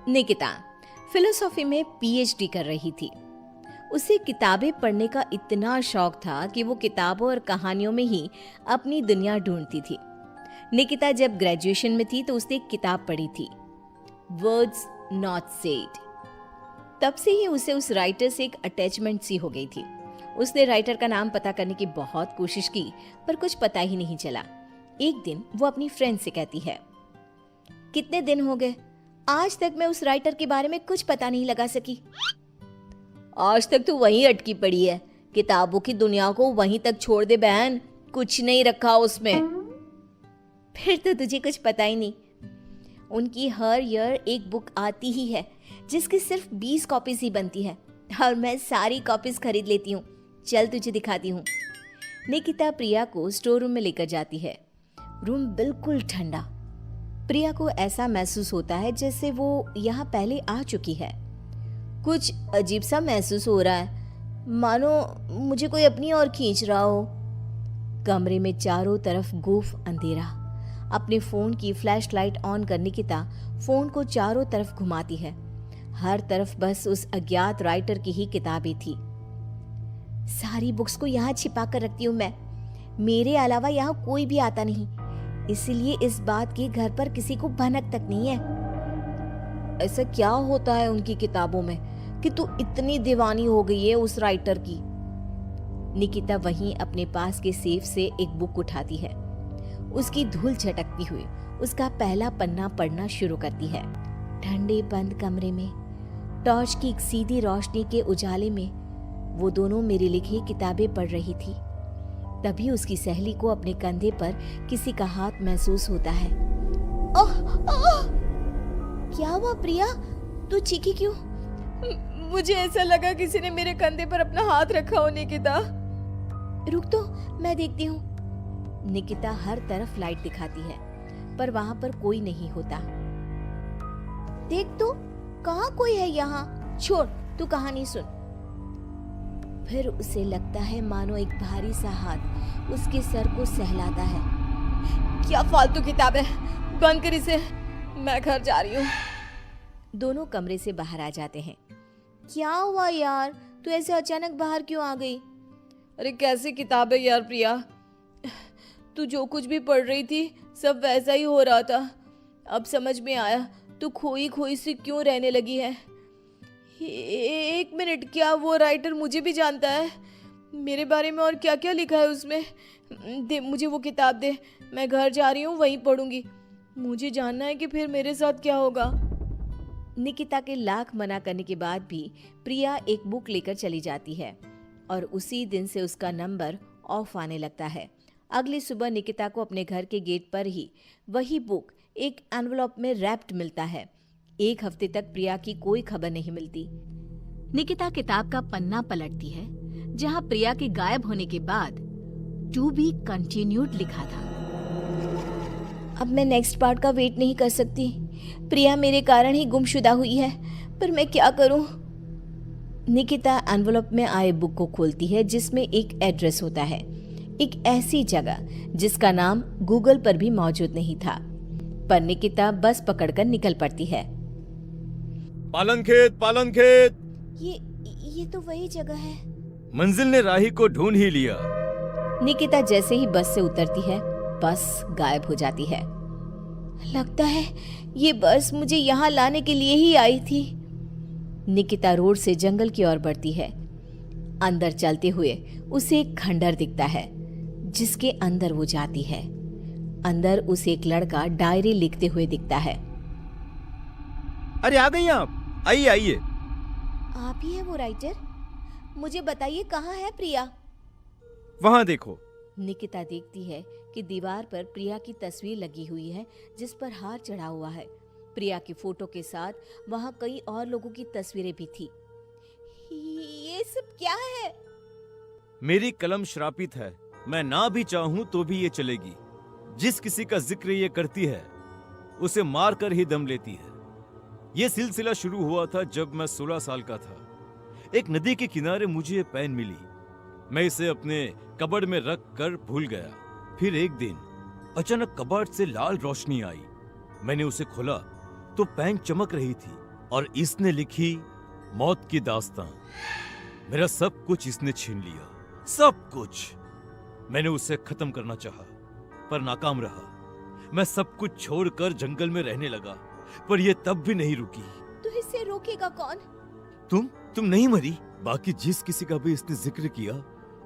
Nikita philosophy में PhD कर रही थी। उसे किताबें पढ़ने का इतना शौक था कि वो किताबों और कहानियों में ही अपनी दुनिया ढूंढती थी। निकिता जब ग्रेजुएशन में थी तो उसने एक किताब पढ़ी थी, वर्ड्स नॉट सेड। तब से ही उसे उस राइटर से एक अटैचमेंट सी हो गई थी। उसने राइटर का नाम पता करने की बहुत कोशिश की पर कुछ पता ही नहीं चला। एक दिन वो अपनी फ्रेंड से कहती है, कितने दिन हो गए, आज तक मैं उस राइटर के बारे में कुछ पता नहीं लगा सकी। आज तक तो वहीं अटकी पड़ी है, किताबों की दुनिया को वहीं तक छोड़ दे बहन, कुछ नहीं रखा उसमें। फिर तो तुझे कुछ पता ही नहीं। उनकी हर ईयर एक बुक आती ही है जिसकी सिर्फ 20 कॉपीज ही बनती है और मैं सारी कॉपीज खरीद लेती हूँ। चल तुझे दिखाती हूँ। निकिता प्रिया को स्टोर रूम में लेकर जाती है। रूम बिल्कुल ठंडा। प्रिया को ऐसा महसूस होता है जैसे वो यहाँ पहले आ चुकी है। कुछ अजीब सा महसूस हो रहा है, मानो मुझे कोई अपनी ओर खींच रहा हो। कमरे में चारों तरफ गुफ अंधेरा। अपने फोन की फ्लैश लाइट ऑन कर निकिता फोन को चारों तरफ घुमाती है। हर तरफ बस उस अज्ञात राइटर की ही किताबें थी। सारी बुक्स को यहाँ छिपा कर रखती हूँ मैं, मेरे अलावा यहाँ कोई भी आता नहीं, इसीलिए इस बात की घर पर किसी को भनक तक नहीं है। ऐसा क्या होता है उनकी किताबों में कि तू इतनी दीवानी हो गई है उस राइटर की। निकिता वहीं अपने पास के सेफ से एक बुक उठाती है। उसकी धूल झटकती हुई उसका पहला पन्ना पढ़ना शुरू करती है। ठंडे बंद कमरे में टॉर्च की एक सीधी रोशनी के उजाले में वो दोनों मेरी लिखी किताबें पढ़ रही थी। तभी उसकी सहेली को अपने कंधे पर किसी का हाथ महसूस होता है। ओह ओह! क्या हुआ प्रिया, तू चीखी क्यों? मुझे ऐसा लगा किसी ने मेरे कंधे पर अपना हाथ रखा हो। निकिता रुक तो, मैं देखती हूँ। निकिता हर तरफ लाइट दिखाती है पर वहां पर कोई नहीं होता। देख तो, कहाँ कोई है यहाँ? छोड़, तू कहानी सुन। फिर उसे लगता है मानो एक भारी सा हाथ उसके सर को सहलाता है। क्या फालतू किताब है, बंद कर इसे, मैं घर जा रही हूँ। दोनों कमरे से बाहर आ जाते हैं। क्या हुआ यार, तू ऐसे अचानक बाहर क्यों आ गई? अरे कैसी किताब है यार प्रिया, तू जो कुछ भी पढ़ रही थी सब वैसा ही हो रहा था। अब समझ में आया तू खोई खोई सी क्यों रहने लगी है। एक मिनट, क्या वो राइटर मुझे भी जानता है? मेरे बारे में और क्या क्या लिखा है उसमें? दे मुझे वो किताब दे, मैं घर जा रही हूँ, वहीं पढ़ूंगी। मुझे जानना है कि फिर मेरे साथ क्या होगा। निकिता के लाख मना करने के बाद भी प्रिया एक बुक लेकर चली जाती है और उसी दिन से उसका नंबर ऑफ आने लगता है। अगली सुबह निकिता को अपने घर के गेट पर ही वही बुक एक एनवलप में रैप्ड मिलता है। एक हफ्ते तक प्रिया की कोई खबर नहीं मिलती। निकिता किताब का पन्ना पलटती है जहां प्रिया के गायब होने के बाद टू बी कंटिन्यूड लिखा था। अब मैं नेक्स्ट पार्ट का वेट नहीं कर सकती। प्रिया मेरे कारण ही गुमशुदा हुई है, पर मैं क्या करूं? निकिता एनवलप में आए बुक को खोलती है जिसमें एक एड्रेस होता है, एक ऐसी जगह जिसका नाम गूगल पर भी मौजूद नहीं था। पर निकिता बस पकड़कर निकल पड़ती है। पालन खेत। ये तो वही जगह है। मंजिल ने राही को ढूंढ ही लिया। निकिता जैसे ही बस से उतरती है, बस गायब हो जाती है। लगता है ये बस मुझे यहाँ लाने के लिए ही आई थी। निकिता रोड से जंगल की ओर बढ़ती है। अंदर चलते हुए उसे एक खंडर दिखता है जिसके अंदर वो जाती है। अंदर उसे एक लड़का डायरी लिखते हुए दिखता है। अरे आ गई आप, आइए आइए। आप ही है वो राइटर? मुझे बताइए कहाँ है प्रिया? वहां देखो। निकिता देखती है कि दीवार पर प्रिया की तस्वीर लगी हुई है जिस पर हार चढ़ा हुआ है। प्रिया की फोटो के साथ वहां कई और लोगों की तस्वीरें भी थी। ये सब क्या है? मेरी कलम श्रापित है, मैं ना भी चाहूं तो भी ये चलेगी। जिस किसी का जिक्र ये करती है उसे मार कर ही दम लेती है। ये सिलसिला शुरू हुआ था जब मैं 16 साल का था। एक नदी के किनारे मुझे ये पेन मिली। मैं इसे अपने कबर्ड में रख कर भूल गया। फिर एक दिन अचानक कबर्ड से लाल रोशनी आई। मैंने उसे खोला तो पेन चमक रही थी। और इसने लिखी मौत की दास्तां। मेरा सब कुछ इसने छीन लिया, सब कुछ। मैंने उसे खत्म करना चाहा, पर नाकाम रहा। मैं सब कुछ छोड़कर जंगल में रहने लगा, पर यह तब भी नहीं रुकी। तो इसे रोकेगा कौन? तुम नहीं मरी। बाकी जिस किसी का भी इसने जिक्र किया,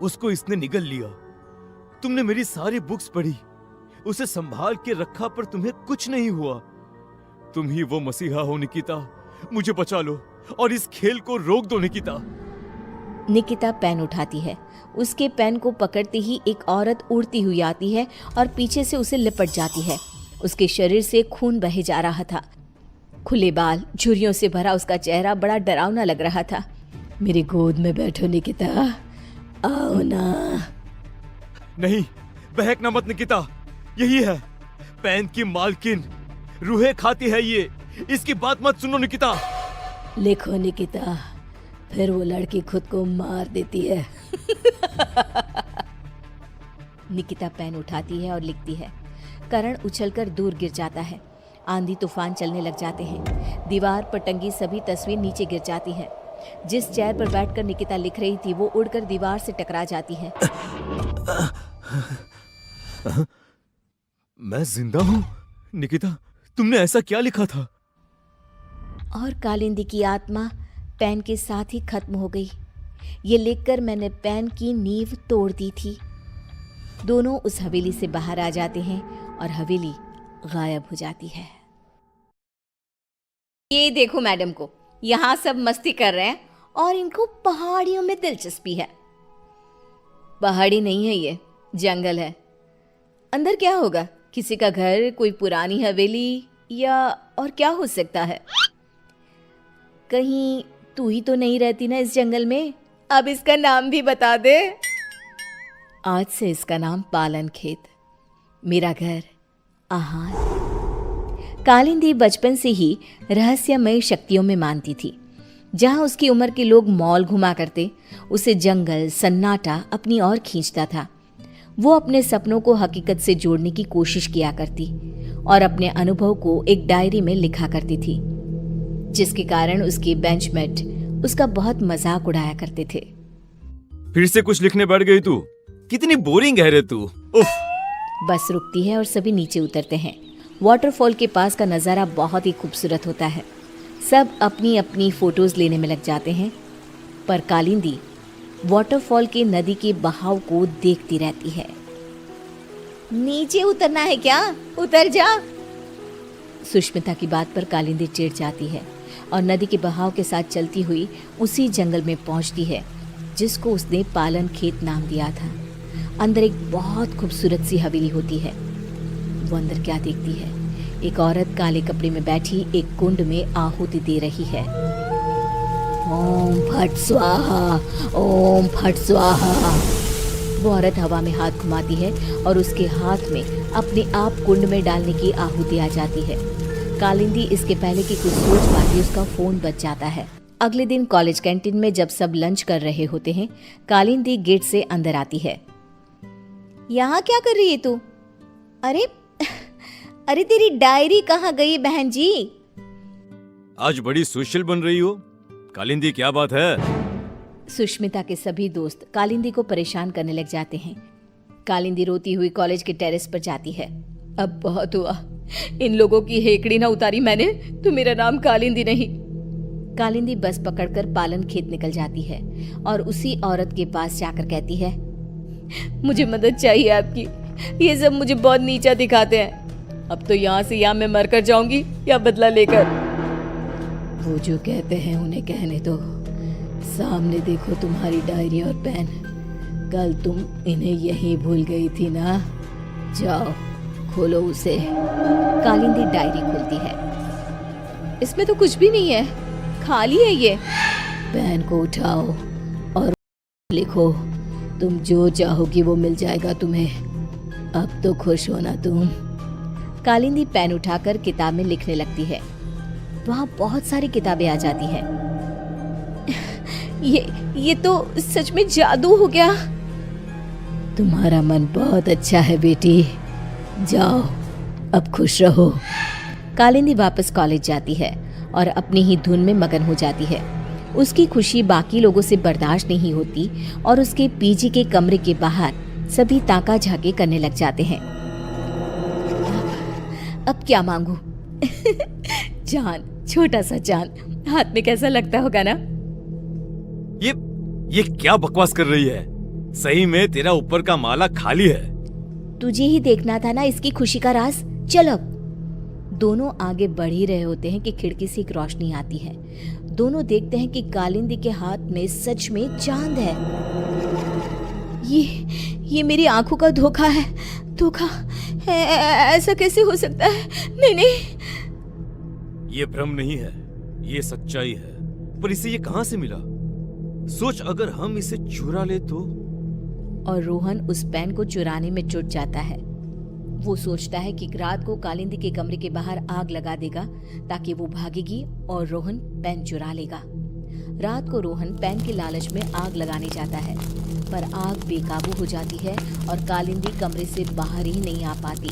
उसको इसने निगल लिया। तुमने मेरी सारी बुक्स पढ़ी, उसे संभाल के रखा, पर तुम्हें कुछ नहीं हुआ। तुम ही वो मसीहा हो निकिता। मुझे बचा लो और इस खेल को रोक दो निकिता। निकिता पेन उठाती है। उसके पेन को पकड़ते ही एक औरत उड़ती हुई आती है और पीछे से उसे लिपट जाती है। उसके शरीर से खून बहे जा रहा था। खुले बाल, झुर्रियों से भरा उसका चेहरा बड़ा डरावना लग रहा था। मेरी गोद में बैठो निकिता, आओ ना। नहीं, बहकना मत निकिता। यही है पेन की मालकिन, रूहें खाती है ये। इसकी बात मत सुनो निकिता। लिखो निकिता, फिर वो लड़की खुद को मार देती है। निकिता पेन उठाती है और लिखती है। करण उछलकर दूर गिर जाता है। आंधी तूफान चलने लग जाते हैं। दीवार पर टंगी सभी तस्वीर नीचे गिर जाती हैं। जिस चेयर पर बैठकर निकिता लिख रही थी, वो उड़कर दीवार से टकरा जाती है। मैं जिंदा हूँ? निकिता, तुमने ऐसा क्या लिखा था? और कालिंदी की आत्मा पेन के साथ ही खत्म हो गई। ये लिखकर मैंने पेन की नींव तोड़ दी थी। दोनों उस हवेली से बाहर आ जाते हैं और हवेली गायब हो जाती है। ये देखो मैडम को, यहाँ सब मस्ती कर रहे हैं और इनको पहाड़ियों में दिलचस्पी है। पहाड़ी नहीं है, ये जंगल है। अंदर क्या होगा? किसी का घर, कोई पुरानी हवेली, या और क्या हो सकता है? कहीं तू ही तो नहीं रहती ना इस जंगल में? अब इसका नाम भी बता दे। आज से इसका नाम पालन खेत, मेरा घर, आहार। कालिंदी बचपन से ही रहस्यमय शक्तियों में मानती थी। जहां उसकी उम्र के लोग मॉल घुमा करते, उसे जंगल, सन्नाटा अपनी ओर खींचता था। वो अपने सपनों को हकीकत से जोड़ने की कोशिश किया करती और अपने अनुभव को एक डायरी में लिखा करती थी, जिसके कारण उसके बेंचमेट उसका बहुत मजाक उड़ाया करते थे। फिर से कुछ लिखने बैठ गई तू? कितनी बोरिंग है रे तू। उफ। बस रुकती है और सभी नीचे उतरते हैं। वाटरफॉल के पास का नज़ारा बहुत ही खूबसूरत होता है। सब अपनी अपनी फोटोज लेने में लग जाते हैं, पर कालिंदी वाटरफॉल के नदी के बहाव को देखती रहती है। नीचे उतरना है क्या? उतर जा। सुष्मिता की बात पर कालिंदी चिढ़ जाती है और नदी के बहाव के साथ चलती हुई उसी जंगल में पहुंचती है जिसको उसने पालन खेत नाम दिया था। अंदर एक बहुत खूबसूरत सी हवेली होती है। वो अंदर क्या देखती है? एक औरत काले कपड़े में बैठी एक कुंड में आहुति दे रही है। ओम फट स्वाहा, ओम फट स्वाहा। वो औरत हवा में हाथ घुमाती है और उसके हाथ में अपने आप कुंड में डालने की आहुति आ जाती है। कालिंदी इसके पहले कि कुछ सोच पाती, उसका फोन बज जाता है। अगले दिन कॉलेज कैंटीन में जब सब लंच कर रहे होते हैं, कालिंदी गेट से अंदर आती है। यहाँ क्या कर रही है तू? अरे तेरी डायरी कहाँ गई बहन जी? आज बड़ी सोशल बन रही हो कालिंदी, क्या बात है? सुष्मिता के सभी दोस्त कालिंदी को परेशान करने लग जाते हैं। कालिंदी रोती हुई कॉलेज के टेरेस पर जाती है। अब बहुत हुआ, इन लोगों की हेकड़ी ना उतारी मैंने तो मेरा नाम कालिंदी नहीं। कालिंदी बस पकड़कर पालन खेत निकल जाती है और उसी औरत के पास जाकर कहती है, मुझे मदद चाहिए आपकी। ये सब मुझे बहुत नीचा दिखाते हैं। अब तो यहाँ से या मैं मर कर जाऊंगी या बदला लेकर। वो जो कहते हैं उन्हें कहने दो। सामने देखो तुम्हारी डायरी और पेन। कल तुम इन्हें यहीं भूल गई थी ना? जाओ खोलो उसे। कालिंदी डायरी खोलती है। इसमें तो कुछ भी नहीं है, खाली है ये। पेन को उठाओ और लिखो। तुम जो चाहोगी वो मिल जाएगा तुम्हें। अब तो खुश हो ना तुम? कालिंदी पेन उठाकर किताब में लिखने लगती है। वहाँ बहुत सारी किताबें आ जाती हैं। ये तो सच में जादू हो गया। तुम्हारा मन बहुत अच्छा है बेटी, जाओ अब खुश रहो। कालिंदी वापस कॉलेज जाती है और अपनी ही धुन में मगन हो जाती है। उसकी खुशी बाकी लोगों से बर्दाश्त नहीं होती और उसके पीजी के कमरे के बाहर सभी ताका झाके करने लग जाते हैं। अब क्या मांगू? चांद, छोटा सा चांद हाथ में कैसा लगता होगा ना? ये क्या बकवास कर रही है? सही में तेरा ऊपर का माला खाली है। तुझे ही देखना था ना इसकी खुशी का राज। चल अब। दोनों आगे बढ़ ही रहे होते हैं कि खिड़की से एक रोशनी आती है। दोनों देखते हैं कि कालिंदी के हाथ में सच में चांद है। ये मेरी आंखों का धोखा है। धोखा? ऐसा कैसे हो सकता है? नहीं। ये भ्रम नहीं है, ये सच्चाई है। पर इसे ये कहां से मिला? सोच, अगर हम इसे चुरा ले तो? और रोहन उस पेन को चुराने में जुट जाता है। वो सोचता है कि रात को कालिंदी के कमरे के बाहर आग लगा देगा ताकि वो भागेगी और रोहन पेन चुरा लेगा। रात को रोहन पेन के लालच में आग लगाने जाता है, पर आग बेकाबू हो जाती है और कालिंदी कमरे से बाहर ही नहीं आ पाती।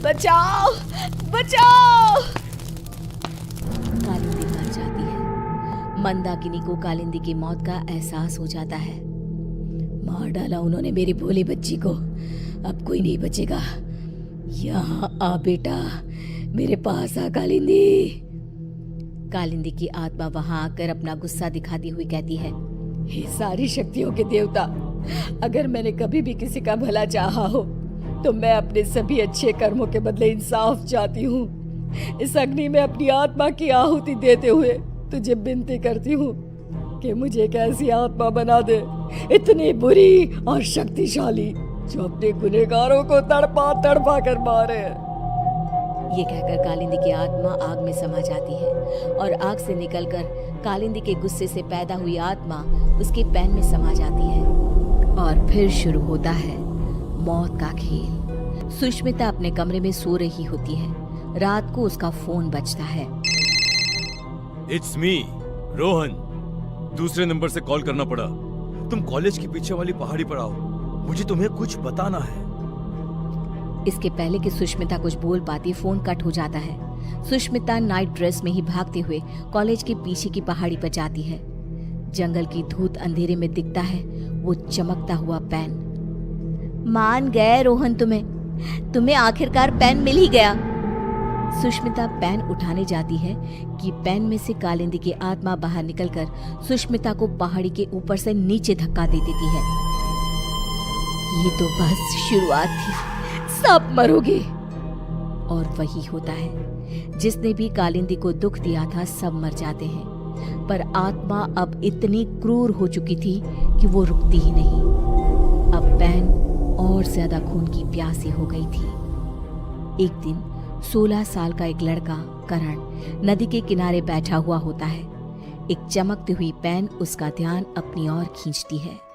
बचाओ, बचाओ! कालिंदी मर जाती है। मंदाकिनी को कालिंदी की मौत का एहसास हो जाता है। मार डाला उन्होंने मेरी भोली बच्ची को, अब कोई नहीं बचेगा। यहाँ आ बेटा, मेरे पास आ कालिंदी। कालिंदी की आत्मा वहां आकर अपना गुस्सा दिखाती हुई कहती है, हे सारी शक्तियों के देवता, अगर मैंने कभी भी किसी का भला चाहा हो तो मैं अपने सभी अच्छे कर्मों के बदले इंसाफ चाहती हूँ। इस अग्नि में अपनी आत्मा की आहुति देते हुए तुझे विनती करती हूँ कि मुझे एक ऐसी आत्मा बना दे, इतनी बुरी और शक्तिशाली, जो अपने गुनहगारों को तड़पा तड़पा कर मारे। ये कहकर कालिंदी की आत्मा आग में समा जाती है और आग से निकलकर कालिंदी के गुस्से से पैदा हुई आत्मा उसके पैन में समा जाती है। और फिर शुरू होता है मौत का खेल। सुष्मिता अपने कमरे में सो रही होती है। रात को उसका फोन बजता है। It's me, Rohan. दूसरे नंबर से कॉल करना पड़ा। तुम कॉलेज के पीछे वाली पहाड़ी पर आओ, मुझे तुम्हें कुछ बताना है। इसके पहले कि सुष्मिता कुछ बोल पाती, फोन कट हो जाता है। सुष्मिता नाइट ड्रेस में ही भागते हुए कॉलेज के पीछे की पहाड़ी पर जाती है। जंगल की धूत अंधेरे में दिखता है वो चमकता हुआ पेन। मान गए रोहन, तुम्हें आखिरकार पेन मिल ही गया। सुष्मिता पेन उठाने जाती है कि पेन में से कालिंदी की आत्मा बाहर निकलकर सुष्मिता को पहाड़ी के ऊपर से नीचे धक्का दे देती है। ये तो बस शुरुआत थी, सब मरोगे। और वही होता है। जिसने भी कालिंदी को दुख दिया था सब मर जाते हैं, पर आत्मा अब इतनी क्रूर हो चुकी थी कि वो रुकती ही नहीं। अब पेन और ज्यादा खून की प्यासी हो गई थी। एक दिन 16 साल का एक लड़का करण नदी के किनारे बैठा हुआ होता है। एक चमकती हुई पेन उसका ध्यान अपनी ओर खींचती है।